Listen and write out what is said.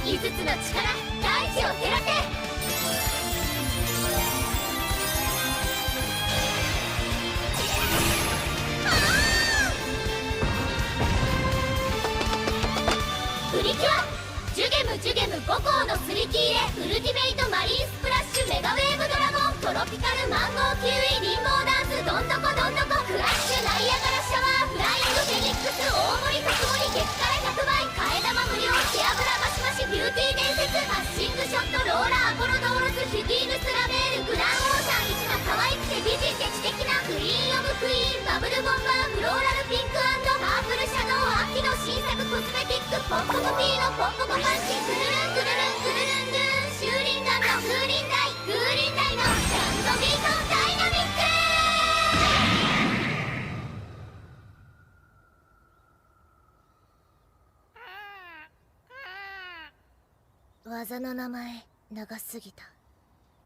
5つの力、大地を照らせ。プリキュアジュゲムジュゲム5号のすり切れ、ウルティメイトマリンスプラッシュメガウェーブドラゴン、トロピカルマンゴーキウイリンボーダンス、どんどこどんどこクラッシュナイアガラシャワー、フライングフェニックス、大盛り特盛り激辛100倍、替え玉無料背脂マシマシビューティー伝説、パッシングショットローラーアポロドーロス、ヒュティーヌスラベール、グランオーシャン一の可愛くて美人で知的なクイーンオブクイーン、バブルボンバーフローラルピンクパープルシャドウ、秋の新作コスメティック、ポッポコピーのポッポコパンチ、クルルンクルルンクルルンルーン、シューリンガンの風鈴台、グーリン台のサンドビートダイナミック。技の名前長すぎた。